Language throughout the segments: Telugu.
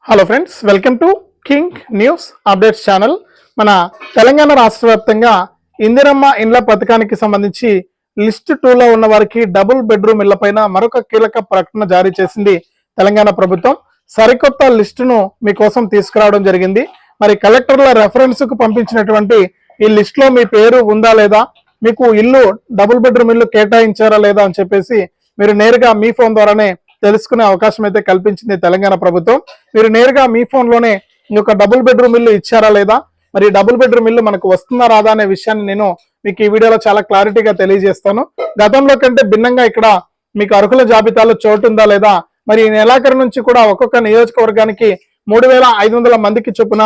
Hello friends, welcome to king news updates channel. మన తెలంగాణ రాష్ట్ర వ్యాప్తంగా ఇందిరమ్మ ఇండ్ల పథకానికి సంబంధించి లిస్ట్ 2లో ఉన్న వారికి డబుల్ బెడ్రూమ్ ఇళ్ల పైన మరొక కీలక ప్రకటన జారీ చేసింది తెలంగాణ ప్రభుత్వం. సరికొత్త లిస్టును మీకోసం తీసుకురావడం జరిగింది. మరి కలెక్టర్ల రెఫరెన్స్ కు పంపించినటువంటి ఈ లిస్ట్ లో మీ పేరు ఉందా లేదా, మీకు ఇల్లు డబుల్ బెడ్రూమ్ ఇల్లు కేటాయించారా లేదా అని చెప్పేసి మీరు నేరుగా మీ ఫోన్ ద్వారానే తెలుసుకునే అవకాశం అయితే కల్పించింది తెలంగాణ ప్రభుత్వం. మీరు నేరుగా మీ ఫోన్ లోనే ఈ యొక్క డబుల్ బెడ్రూమ్ ఇల్లు ఇచ్చారా లేదా, మరి డబుల్ బెడ్రూమ్ ఇల్లు మనకు వస్తుందా రాదా అనే విషయాన్ని నేను మీకు ఈ వీడియోలో చాలా క్లారిటీగా తెలియజేస్తాను. గతంలో కంటే భిన్నంగా ఇక్కడ మీకు అర్హుల జాబితాలో చోటు ఉందా లేదా, మరి ఈ నెలాఖరు నుంచి కూడా ఒక్కొక్క నియోజకవర్గానికి 3500 మందికి చొప్పున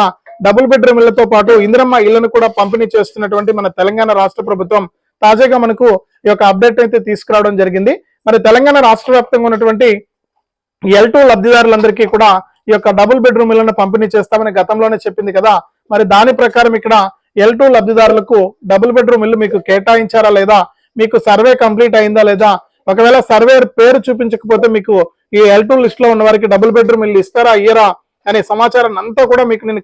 డబుల్ బెడ్రూమ్ ఇళ్లతో పాటు ఇందిరమ్మ ఇళ్లను కూడా పంపిణీ చేస్తున్నటువంటి మన తెలంగాణ రాష్ట్ర ప్రభుత్వం తాజాగా మనకు ఈ యొక్క అప్డేట్ అయితే తీసుకురావడం జరిగింది. మరి తెలంగాణ రాష్ట్ర వ్యాప్తంగా ఉన్నటువంటి L2 లబ్ధిదారులందరికీ కూడా ఈ యొక్క డబుల్ బెడ్రూమ్ ఇళ్లను పంపిణీ చేస్తామని గతంలోనే చెప్పింది కదా. మరి దాని ప్రకారం ఇక్కడ L2 లబ్ధిదారులకు డబుల్ బెడ్రూమ్ ఇల్లు మీకు కేటాయించారా లేదా, మీకు సర్వే కంప్లీట్ అయిందా లేదా, ఒకవేళ సర్వే పేరు చూపించకపోతే మీకు ఈ L2 లిస్ట్ లో ఉన్న వారికి డబుల్ బెడ్రూమ్ ఇల్లు ఇస్తారా ఇయ్యరా అనే సమాచారం అంతా కూడా మీకు నేను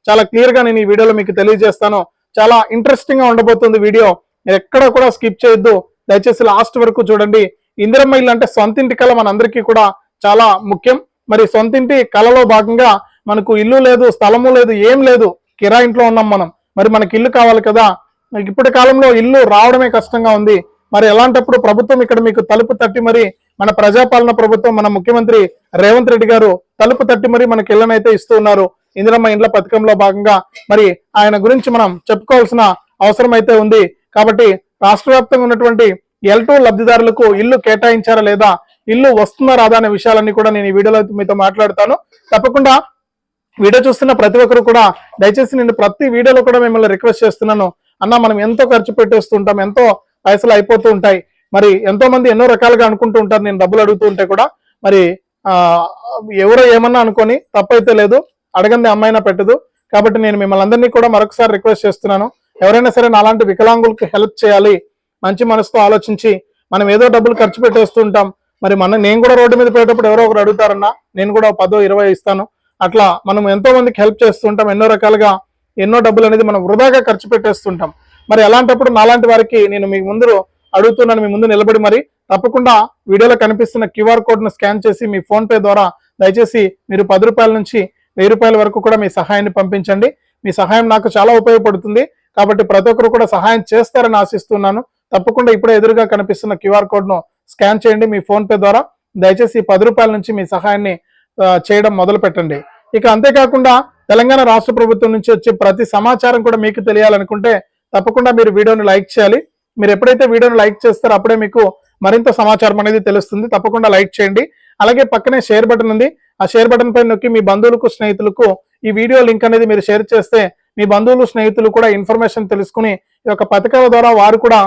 చాలా క్లియర్ గా నేను ఈ వీడియోలో మీకు తెలియజేస్తాను. చాలా ఇంట్రెస్టింగ్ గా ఉండబోతుంది వీడియో. ఎక్కడ కూడా స్కిప్ చేయొద్దు, దయచేసి లాస్ట్ వరకు చూడండి. ఇందిరమ్మ ఇల్లు అంటే సొంతింటి కళ మనందరికీ కూడా చాలా ముఖ్యం. మరి సొంతింటి కళలో భాగంగా మనకు ఇల్లు లేదు, స్థలము లేదు, ఏం లేదు, కిరాయి ఇంట్లో ఉన్నాం మనం. మరి మనకి ఇల్లు కావాలి కదా. ఇప్పటి కాలంలో ఇల్లు రావడమే కష్టంగా ఉంది. మరి ఎలాంటప్పుడు ప్రభుత్వం ఇక్కడ మీకు తలుపు తట్టి మరి మన ప్రజాపాలన ప్రభుత్వం, మన ముఖ్యమంత్రి రేవంత్ రెడ్డి గారు తలుపు తట్టి మరి మనకి ఇళ్లనైతే ఇస్తూ ఉన్నారు ఇందిరమ్మ ఇండ్ల పథకంలో భాగంగా. మరి ఆయన గురించి మనం చెప్పుకోవాల్సిన అవసరం అయితే ఉంది. కాబట్టి రాష్ట్ర వ్యాప్తంగా ఉన్నటువంటి L2 లబ్ధిదారులకు ఇల్లు కేటాయించారా లేదా, ఇల్లు వస్తుందా రాదా అనే విషయాలన్నీ కూడా నేను ఈ వీడియోలో మీతో మాట్లాడతాను. తప్పకుండా వీడియో చూస్తున్న ప్రతి ఒక్కరు కూడా దయచేసి నేను ప్రతి వీడియోలో కూడా మిమ్మల్ని రిక్వెస్ట్ చేస్తున్నాను. అన్న, మనం ఎంతో ఖర్చు పెట్టేస్తుంటాం, ఎంతో పైసలు అయిపోతూ ఉంటాయి. మరి ఎంతో మంది ఎన్నో రకాలుగా అనుకుంటూ ఉంటారు, నేను డబ్బులు అడుగుతూ ఉంటే కూడా. మరి ఎవరో ఏమన్నా అనుకొని తప్పైతే లేదు, అడగంది అమ్మాయినా పెట్టదు. కాబట్టి నేను మిమ్మల్ని అందరినీ కూడా మరొకసారి రిక్వెస్ట్ చేస్తున్నాను. ఎవరైనా సరే నాలాంటి వికలాంగులకు హెల్ప్ చేయాలి, మంచి మనసుతో ఆలోచించి. మనం ఏదో డబ్బులు ఖర్చు పెట్టేస్తుంటాం. మరి నేను కూడా రోడ్డు మీద పోయేటప్పుడు ఎవరో ఒకరు అడుగుతారన్నా, నేను కూడా 10-20 ఇస్తాను. అట్లా మనం ఎంతో మందికి హెల్ప్ చేస్తుంటాం. ఎన్నో రకాలుగా ఎన్నో డబ్బులు అనేది మనం వృధాగా ఖర్చు పెట్టేస్తుంటాం. మరి అలాంటప్పుడు నాలాంటి వారికి నేను మీ ముందు అడుగుతున్నాను, మీ ముందు నిలబడి మరి తప్పకుండా వీడియోలో కనిపిస్తున్న QR కోడ్ను స్కాన్ చేసి మీ ఫోన్ పే ద్వారా దయచేసి మీరు 10 రూపాయల నుంచి 1000 రూపాయల వరకు కూడా మీ సహాయాన్ని పంపించండి. మీ సహాయం నాకు చాలా ఉపయోగపడుతుంది. కాబట్టి ప్రతి ఒక్కరు కూడా సహాయం చేస్తారని ఆశిస్తున్నాను. తప్పకుండా ఇప్పుడే ఎదురుగా కనిపిస్తున్న QR కోడ్ను స్కాన్ చేయండి మీ ఫోన్ పే ద్వారా. దయచేసి 10 రూపాయల నుంచి మీ సహాయాన్ని చేయడం మొదలు పెట్టండి. ఇక అంతేకాకుండా తెలంగాణ రాష్ట్ర ప్రభుత్వం నుంచి వచ్చే ప్రతి సమాచారం కూడా మీకు తెలియాలనుకుంటే తప్పకుండా మీరు వీడియోని లైక్ చేయాలి. మీరు ఎప్పుడైతే వీడియోని లైక్ చేస్తారో అప్పుడే మీకు మరింత సమాచారం అనేది తెలుస్తుంది. తప్పకుండా లైక్ చేయండి. అలాగే పక్కనే షేర్ బటన్ ఉంది. ఆ షేర్ బటన్ పైన నొక్కి మీ బంధువులకు, స్నేహితులకు ఈ వీడియో లింక్ అనేది మీరు షేర్ చేస్తే మీ బంధువులు, స్నేహితులు కూడా ఇన్ఫర్మేషన్ తెలుసుకుని ఈ యొక్క పథకాల ద్వారా వారు కూడా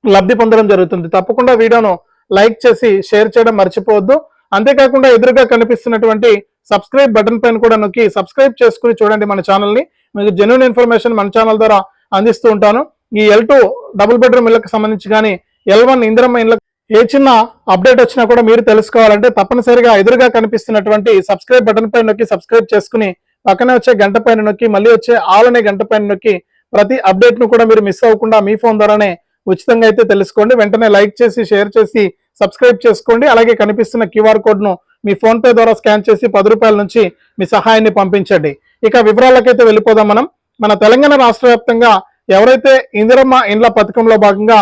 లబ్ధి పొందడం జరుగుతుంది. తప్పకుండా వీడియోను లైక్ చేసి షేర్ చేయడం మర్చిపోవద్దు. అంతేకాకుండా ఎదురుగా కనిపిస్తున్నటువంటి సబ్స్క్రైబ్ బటన్ పైన కూడా నొక్కి సబ్స్క్రైబ్ చేసుకుని చూడండి మన ఛానల్ని. మీకు జెన్యూన్ ఇన్ఫర్మేషన్ మన ఛానల్ ద్వారా అందిస్తూ ఉంటాను. ఈ L2 డబుల్ బెడ్రూమ్ ఇళ్లకు సంబంధించి కానీ L1 ఇందిరమ్మ ఇళ్లకు ఏ చిన్న అప్డేట్ వచ్చినా కూడా మీరు తెలుసుకోవాలంటే తప్పనిసరిగా ఎదురుగా కనిపిస్తున్నటువంటి సబ్స్క్రైబ్ బటన్ పైన నొక్కి సబ్స్క్రైబ్ చేసుకుని పక్కనే వచ్చే గంట పైన నొక్కి మళ్ళీ వచ్చే ఆల్ అనే గంట పైన నొక్కి ప్రతి అప్డేట్ ను కూడా మీరు మిస్ అవ్వకుండా మీ ఫోన్ ద్వారానే ఉచితంగా అయితే తెలుసుకోండి. వెంటనే లైక్ చేసి షేర్ చేసి సబ్స్క్రైబ్ చేసుకోండి. అలాగే కనిపిస్తున్న QR కోడ్ను మీ ఫోన్ పే ద్వారా స్కాన్ చేసి 10 రూపాయల నుంచి మీ సహాయాన్ని పంపించండి. ఇక వివరాలకైతే వెళ్ళిపోదాం మనం. మన తెలంగాణ రాష్ట్ర వ్యాప్తంగా ఎవరైతే ఇందిరమ్మ ఇండ్ల పథకంలో భాగంగా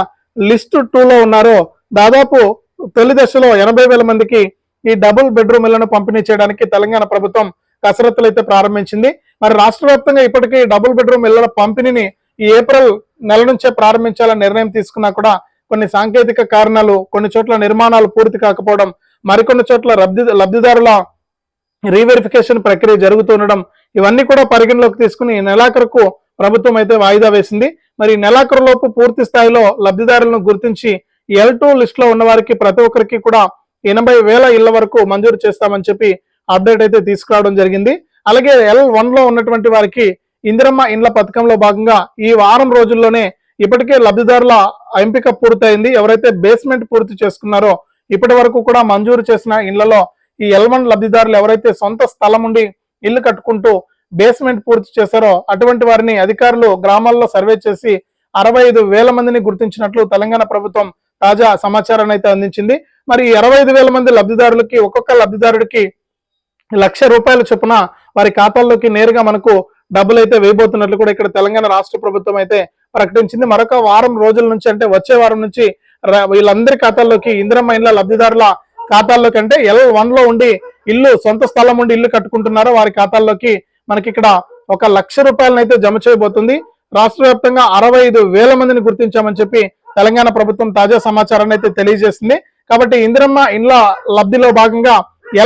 లిస్ట్ 2లో ఉన్నారో దాదాపు తొలి దశలో 80,000 మందికి ఈ డబుల్ బెడ్రూమ్ ఇళ్లను పంపిణీ చేయడానికి తెలంగాణ ప్రభుత్వం కసరత్తులు అయితే ప్రారంభించింది. మరి రాష్ట్ర వ్యాప్తంగా ఇప్పటికీ డబుల్ బెడ్రూమ్ ఇళ్ల పంపిణీని ఈ ఏప్రిల్ నెల నుంచే ప్రారంభించాలని నిర్ణయం తీసుకున్నా కూడా కొన్ని సాంకేతిక కారణాలు, కొన్ని చోట్ల నిర్మాణాలు పూర్తి కాకపోవడం, మరికొన్ని చోట్ల లబ్ధిదారుల రీవెరిఫికేషన్ ప్రక్రియ జరుగుతుండడం, ఇవన్నీ కూడా పరిగణలోకి తీసుకుని నెలాఖరుకు ప్రభుత్వం అయితే వాయిదా వేసింది. మరి నెలాఖరులోపు పూర్తి స్థాయిలో లబ్ధిదారులను గుర్తించి L2 లిస్ట్ లో ఉన్న వారికి ప్రతి ఒక్కరికి కూడా 80,000 ఇళ్ల వరకు మంజూరు చేస్తామని చెప్పి అప్డేట్ అయితే తీసుకురావడం జరిగింది. అలాగే L1 లో ఉన్నటువంటి వారికి ఇందిరమ్మ ఇండ్ల పథకంలో భాగంగా ఈ వారం రోజుల్లోనే ఇప్పటికే లబ్ధిదారుల ఎంపిక పూర్తయింది. ఎవరైతే బేస్మెంట్ పూర్తి చేసుకున్నారో ఇప్పటి వరకు కూడా మంజూరు చేసిన ఇళ్లలో ఈ L1 లబ్ధిదారులు ఎవరైతే సొంత స్థలం ఉండి ఇల్లు కట్టుకుంటూ బేస్మెంట్ పూర్తి చేశారో అటువంటి వారిని అధికారులు గ్రామాల్లో సర్వే చేసి 65,000 మందిని గుర్తించినట్లు తెలంగాణ ప్రభుత్వం తాజా సమాచారాన్ని అయితే అందించింది. మరి 65,000 మంది లబ్ధిదారులకి ఒక్కొక్క లబ్ధిదారుడికి ₹1,00,000 చొప్పున వారి ఖాతాల్లోకి నేరుగా మనకు డబ్బులు అయితే వేయబోతున్నట్లు కూడా ఇక్కడ తెలంగాణ రాష్ట్ర ప్రభుత్వం అయితే ప్రకటించింది. మరొక వారం రోజుల నుంచి అంటే వచ్చే వారం నుంచి వీళ్ళందరి ఖాతాల్లోకి ఇందిరమ్మ ఇండ్ల లబ్ధిదారుల ఖాతాల్లోకి అంటే L1 లో ఉండి ఇల్లు సొంత స్థలం ఉండి ఇల్లు కట్టుకుంటున్నారో వారి ఖాతాల్లోకి మనకి ఇక్కడ ₹1,00,000 అయితే జమ చేయబోతుంది. రాష్ట్ర వ్యాప్తంగా 65,000 మందిని గుర్తించామని చెప్పి తెలంగాణ ప్రభుత్వం తాజా సమాచారాన్ని అయితే తెలియజేసింది. కాబట్టి ఇందిరమ్మ ఇండ్ల లబ్ధిలో భాగంగా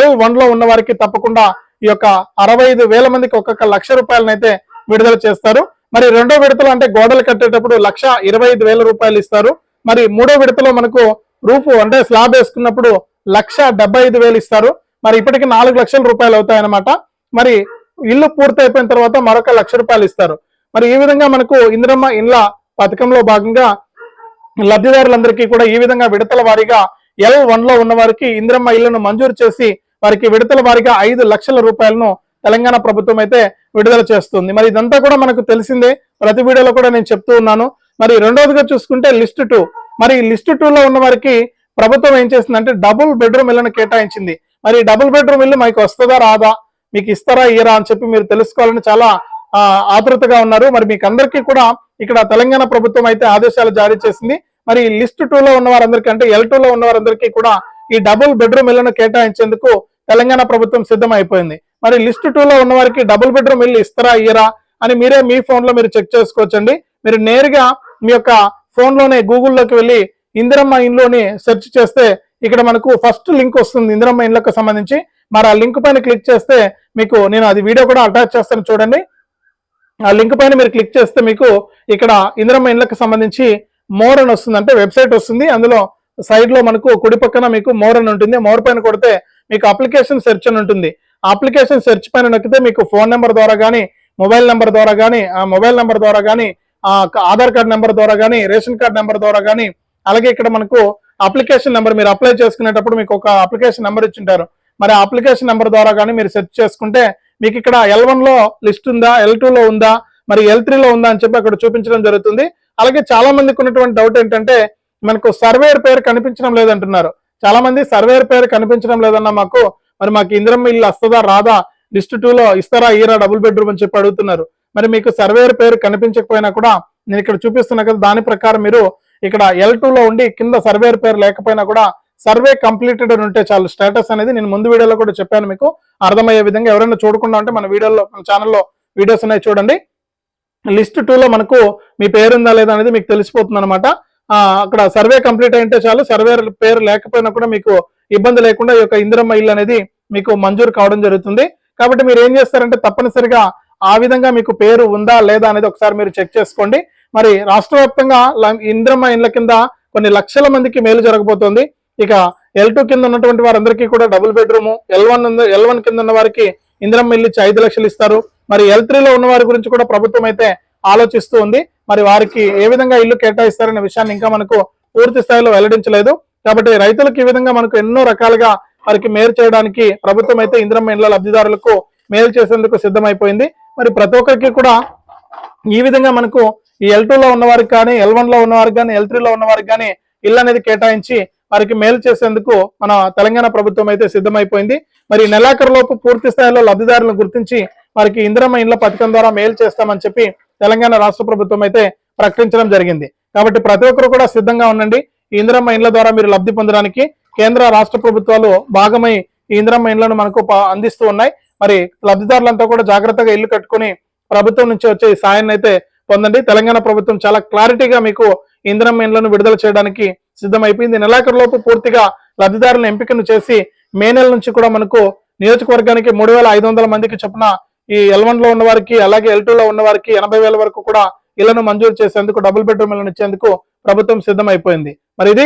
L1 లో ఉన్న వారికి తప్పకుండా ఈ యొక్క 65,000 మందికి ఒక్కొక్క ₹1,00,000 అయితే విడుదల చేస్తారు. మరి రెండో విడతలో అంటే గోడలు కట్టేటప్పుడు ₹1,25,000 ఇస్తారు. మరి మూడో విడతలో మనకు రూఫ్ అంటే స్లాబ్ వేసుకున్నప్పుడు ₹1,75,000 ఇస్తారు. మరి ఇప్పటికి ₹4,00,000 అవుతాయన్నమాట. మరి ఇల్లు పూర్తి అయిపోయిన తర్వాత మరొక ₹1,00,000 ఇస్తారు. మరి ఈ విధంగా మనకు ఇందిరమ్మ ఇండ్ల పథకంలో భాగంగా లబ్ధిదారులందరికీ కూడా ఈ విధంగా విడతల వారీగా L1 లో ఉన్న వారికి ఇందిరమ్మ ఇళ్లను మంజూరు చేసి వారికి విడతల వారీగా ₹5,00,000 తెలంగాణ ప్రభుత్వం అయితే విడుదల చేస్తుంది. మరి ఇదంతా కూడా మనకు తెలిసిందే, ప్రతి వీడియోలో కూడా నేను చెప్తూ ఉన్నాను. మరి రెండవదిగా చూసుకుంటే లిస్ట్ 2. మరి లిస్ట్ 2 లో ఉన్న వారికి ప్రభుత్వం ఏం చేసిందంటే డబుల్ బెడ్రూమ్ ఇళ్లను కేటాయించింది. మరి డబుల్ బెడ్రూమ్ ఇల్లు మీకు వస్తుందా రాదా, మీకు ఇస్తారా ఇయ్యరా అని చెప్పి మీరు తెలుసుకోవాలని చాలా ఆతృతగా ఉన్నారు. మరి మీకు అందరికీ కూడా ఇక్కడ తెలంగాణ ప్రభుత్వం అయితే ఆదేశాలు జారీ చేసింది. మరి లిస్ట్ 2 లో ఉన్న వారందరికీ అంటే L2 లో ఉన్న వారందరికీ కూడా ఈ డబుల్ బెడ్రూమ్ ఇళ్లను కేటాయించేందుకు తెలంగాణ ప్రభుత్వం సిద్ధమైపోయింది. మరి లిస్ట్ 2 లో ఉన్న వారికి డబుల్ బెడ్రూమ్ ఇల్లు ఇస్తారా ఇయ్యరా అని మీరే మీ ఫోన్ లో మీరు చెక్ చేసుకోవచ్చండి. మీరు నేరుగా మీ యొక్క ఫోన్ లోనే గూగుల్లోకి వెళ్ళి ఇందిరమ్మ ఇండ్లోని సెర్చ్ చేస్తే ఇక్కడ మనకు ఫస్ట్ లింక్ వస్తుంది ఇందిరమ్మ ఇండ్లకు సంబంధించి. మరి ఆ లింక్ పైన క్లిక్ చేస్తే మీకు నేను అది వీడియో కూడా అటాచ్ చేస్తాను చూడండి. ఆ లింక్ పైన మీరు క్లిక్ చేస్తే మీకు ఇక్కడ ఇందిరమ్మ ఇండ్లకు సంబంధించి మోర్ అని వస్తుంది, అంటే వెబ్సైట్ వస్తుంది. అందులో సైడ్ లో మనకు కుడి పక్కన మీకు మోర్ అని ఉంటుంది. మోర్ పైన కొడితే మీకు అప్లికేషన్ సెర్చ్ అని ఉంటుంది. అప్లికేషన్ సెర్చ్ పైన నొక్కితే మీకు ఫోన్ నెంబర్ ద్వారా కానీ మొబైల్ నెంబర్ ద్వారా కానీ ఆధార్ కార్డ్ నెంబర్ ద్వారా కానీ రేషన్ కార్డ్ నెంబర్ ద్వారా కానీ అలాగే ఇక్కడ మనకు అప్లికేషన్ నెంబర్ మీరు అప్లై చేసుకునేటప్పుడు మీకు ఒక అప్లికేషన్ నెంబర్ ఇచ్చింటారు. మరి ఆ అప్లికేషన్ నెంబర్ ద్వారా కానీ మీరు సెర్చ్ చేసుకుంటే మీకు ఇక్కడ L1 లో లిస్ట్ ఉందా, L2 లో ఉందా, మరి L3 లో ఉందా అని చెప్పి అక్కడ చూపించడం జరుగుతుంది. అలాగే చాలా మందికి ఉన్నటువంటి డౌట్ ఏంటంటే మనకు సర్వేయర్ పేరు కనిపించడం లేదంటున్నారు. చాలా మంది సర్వేయర్ పేరు కనిపించడం లేదన్నా మాకు ఇందిరమ్మ ఇల్లు వస్తుందా రాదా, లిస్ట్ 2 లో ఇస్తారా ఇయరా డబుల్ బెడ్రూమ్ అని చెప్పి అడుగుతున్నారు. మరి మీకు సర్వేయర్ పేరు కనిపించకపోయినా కూడా నేను ఇక్కడ చూపిస్తున్నా కదా, దాని ప్రకారం మీరు ఇక్కడ L2 లో ఉండి కింద సర్వేయర్ పేరు లేకపోయినా కూడా సర్వే కంప్లీటెడ్ అని ఉంటే చాలు స్టేటస్ అనేది. నేను ముందు వీడియోలో కూడా చెప్పాను, మీకు అర్థమయ్యే విధంగా. ఎవరైనా చూడకుండా ఉంటే మన వీడియోలో మన ఛానల్లో వీడియోస్ ఉన్నాయి చూడండి. లిస్ట్ 2 లో మనకు మీ పేరు ఉందా లేదా అనేది మీకు తెలిసిపోతుంది అనమాట. అక్కడ సర్వే కంప్లీట్ అయితే చాలు, సర్వే పేరు లేకపోయినా కూడా మీకు ఇబ్బంది లేకుండా ఈ యొక్క ఇందిరమ్మ ఇల్లు అనేది మీకు మంజూరు కావడం జరుగుతుంది. కాబట్టి మీరు ఏం చేస్తారంటే తప్పనిసరిగా ఆ విధంగా మీకు పేరు ఉందా లేదా అనేది ఒకసారి మీరు చెక్ చేసుకోండి. మరి రాష్ట్ర వ్యాప్తంగా ఇందిరమ్మ ఇళ్ల కింద కొన్ని లక్షల మందికి మేలు జరగబోతోంది. ఇక L2 కింద ఉన్నటువంటి వారందరికీ కూడా డబుల్ బెడ్రూమ్, L1 కింద ఉన్న వారికి ఇందిరమ్మ ఇల్లు ఇచ్చి 5 లక్షలు ఇస్తారు. మరి L3 లో ఉన్న వారి గురించి కూడా ప్రభుత్వం అయితే ఆలోచిస్తూ ఉంది. మరి వారికి ఏ విధంగా ఇల్లు కేటాయిస్తారనే విషయాన్ని ఇంకా మనకు పూర్తి స్థాయిలో వెల్లడించలేదు. కాబట్టి రైతులకు ఈ విధంగా మనకు ఎన్నో రకాలుగా వారికి మేలు చేయడానికి ప్రభుత్వం అయితే ఇందిరమ్మ ఇండ్ల లబ్ధిదారులకు మేలు చేసేందుకు సిద్ధమైపోయింది. మరి ప్రతి ఒక్కరికి కూడా ఈ విధంగా మనకు ఈ L2 లో ఉన్న వారికి కానీ L1 లో ఉన్న వారికి కానీ L3 లో ఉన్న వారికి కానీ ఇల్లు అనేది కేటాయించి వారికి మేలు చేసేందుకు మన తెలంగాణ ప్రభుత్వం అయితే సిద్ధమైపోయింది. మరి నెలాఖరులోపు పూర్తి స్థాయిలో లబ్ధిదారులను గుర్తించి వారికి ఇందిరమ్మ ఇండ్ల పథకం ద్వారా మేలు చేస్తామని చెప్పి తెలంగాణ రాష్ట్ర ప్రభుత్వం అయితే ప్రకటించడం జరిగింది. కాబట్టి ప్రతి ఒక్కరు కూడా సిద్ధంగా ఉండండి. ఈ ఇందిరమ్మ ఇండ్ల ద్వారా మీరు లబ్ధి పొందడానికి కేంద్ర రాష్ట్ర ప్రభుత్వాలు భాగమై ఈ ఇందిరమ్మ ఇండ్లను మనకు అందిస్తూ ఉన్నాయి. మరి లబ్ధిదారులంతా కూడా జాగ్రత్తగా ఇల్లు కట్టుకుని ప్రభుత్వం నుంచి వచ్చే ఈ సాయాన్ని అయితే పొందండి. తెలంగాణ ప్రభుత్వం చాలా క్లారిటీగా మీకు ఇందిరమ్మ ఇండ్లను విడుదల చేయడానికి సిద్ధమైపోయింది. నెలాఖరులోపు పూర్తిగా లబ్ధిదారులను ఎంపికను చేసి మే నెల నుంచి కూడా మనకు నియోజకవర్గానికి 3,500 మందికి చొప్పున ఈ L1 లో ఉన్న వారికి అలాగే L2 లో ఉన్న వారికి 80,000 వరకు కూడా ఇళ్లను మంజూరు చేసేందుకు డబుల్ బెడ్రూమ్ ఇళ్లను ఇచ్చేందుకు ప్రభుత్వం సిద్ధమైపోయింది. మరి ఇది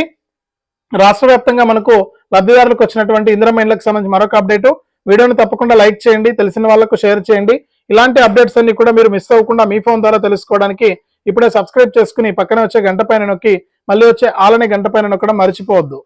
రాష్ట్ర వ్యాప్తంగా మనకు లబ్ధిదారులకు వచ్చినటువంటి ఇందిరమ్మ ఇండ్లకు సంబంధించి మరొక అప్డేట్. వీడియోని తప్పకుండా లైక్ చేయండి, తెలిసిన వాళ్ళకు షేర్ చేయండి. ఇలాంటి అప్డేట్స్ అన్ని కూడా మీరు మిస్ అవ్వకుండా మీ ఫోన్ ద్వారా తెలుసుకోవడానికి ఇప్పుడే సబ్స్క్రైబ్ చేసుకుని పక్కనే వచ్చే గంట పైన నొక్కి మళ్ళీ వచ్చే ఆలనే గంట పైన నొక్కడం మర్చిపోవద్దు.